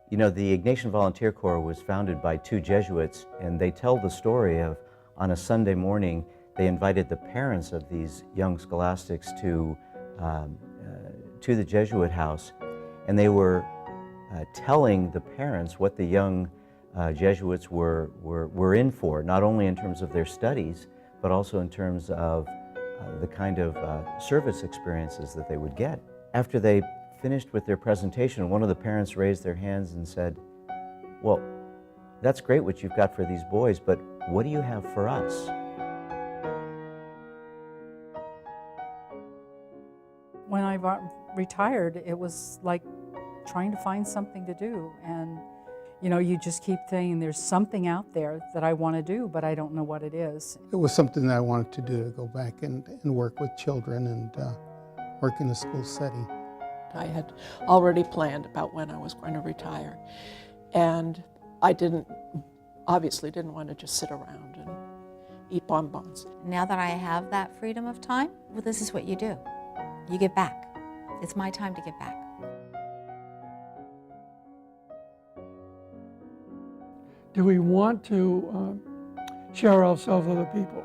You know, the Ignatian Volunteer Corps was founded by two Jesuits, and they tell the story of, on a Sunday morning, they invited the parents of these young scholastics to the Jesuit house, and they were telling the parents what the young Jesuits were in for, not only in terms of their studies, but also in terms of the kind of service experiences that they would get. After they finished with their presentation, one of the parents raised their hands and said, "Well, that's great what you've got for these boys, but what do you have for us?" When I retired, it was like trying to find something to do. And you know, you just keep saying there's something out there that I want to do, but I don't know what it is. It was something that I wanted to do, to go back and work with children and work in a school setting. I had already planned about when I was going to retire, and I obviously didn't want to just sit around and eat bonbons. Now that I have that freedom of time, well, this is what you do. You give back. It's my time to give back. Do we want to share ourselves with other people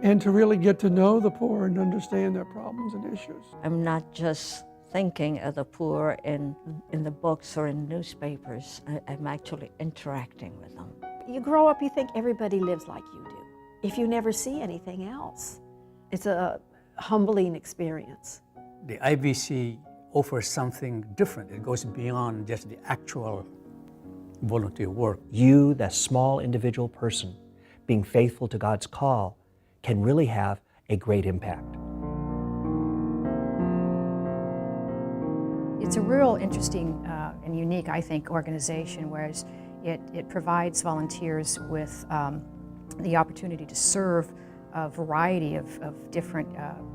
and to really get to know the poor and understand their problems and issues? I'm not just thinking of the poor in the books or in newspapers. I'm actually interacting with them. You grow up, you think everybody lives like you do, if you never see anything else. It's a humbling experience. The IVC offers something different. It goes beyond just the actual volunteer work. You, that small individual person, being faithful to God's call, can really have a great impact. It's a real interesting and unique, I think, organization, whereas it provides volunteers with the opportunity to serve a variety of different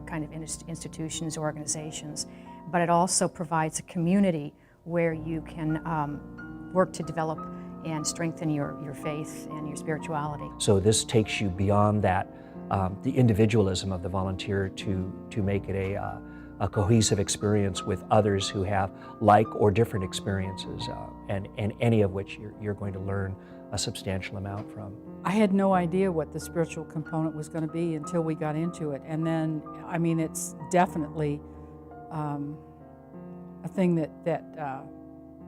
kind of institutions, organizations, but it also provides a community where you can work to develop and strengthen your faith and your spirituality. So this takes you beyond that, the individualism of the volunteer to make it a cohesive experience with others who have like or different experiences, and any of which you're going to learn a substantial amount from. I had no idea what the spiritual component was going to be until we got into it. And then, I mean, it's definitely a thing that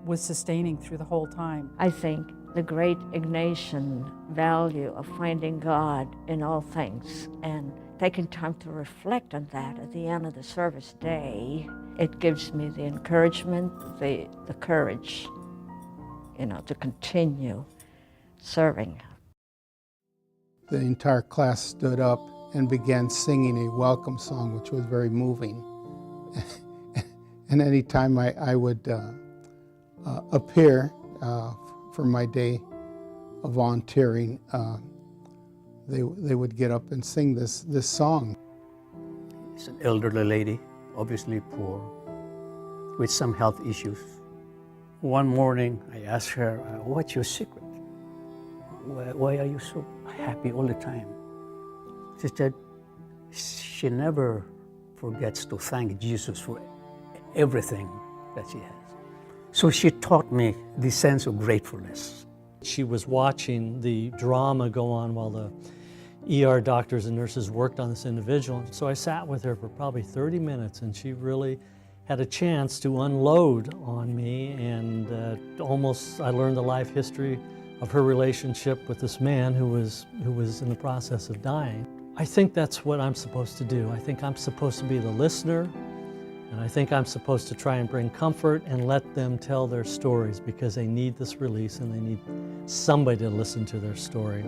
was sustaining through the whole time. I think the great Ignatian value of finding God in all things and taking time to reflect on that at the end of the service day, it gives me the encouragement, the courage, you know, to continue serving. The entire class stood up and began singing a welcome song, which was very moving. And anytime I would appear for my day of volunteering, they would get up and sing this song. It's an elderly lady, obviously poor, with some health issues. One morning I asked her, "What's your secret? Why are you so happy all the time?" She said she never forgets to thank Jesus for everything that she has. So she taught me the sense of gratefulness. She was watching the drama go on while the ER doctors and nurses worked on this individual. So I sat with her for probably 30 minutes, and she really had a chance to unload on me, and I learned the life history of her relationship with this man who was in the process of dying. I think that's what I'm supposed to do. I think I'm supposed to be the listener, and I think I'm supposed to try and bring comfort and let them tell their stories, because they need this release and they need somebody to listen to their story.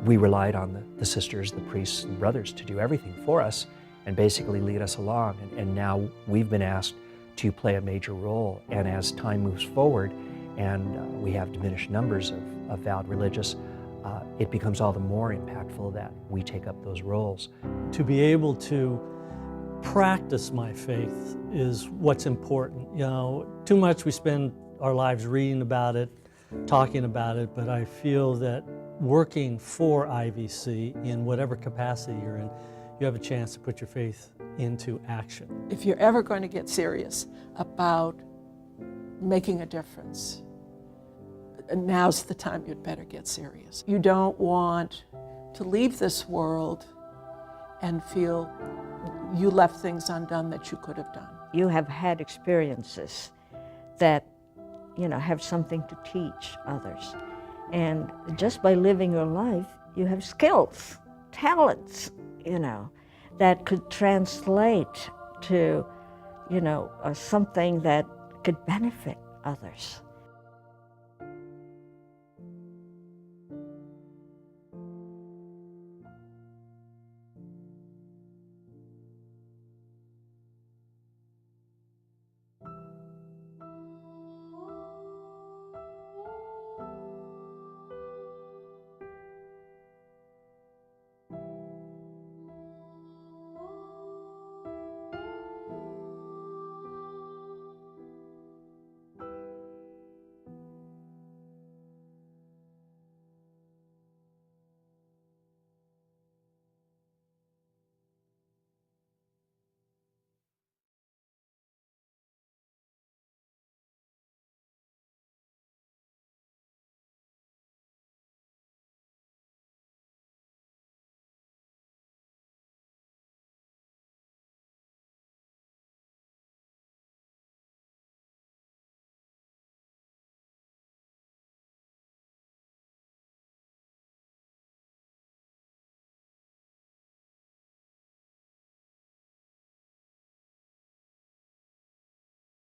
We relied on the sisters, the priests, and brothers to do everything for us and basically lead us along. And now we've been asked to play a major role. And as time moves forward and we have diminished numbers of vowed religious, it becomes all the more impactful that we take up those roles. To be able to practice my faith is what's important. You know, too much we spend our lives reading about it, talking about it, but I feel that working for IVC in whatever capacity you're in, you have a chance to put your faith into action. If you're ever going to get serious about making a difference, now's the time you'd better get serious. You don't want to leave this world and feel you left things undone that you could have done. You have had experiences that, you know, have something to teach others. And just by living your life, you have skills, talents, you know, that could translate to, you know, something that could benefit others.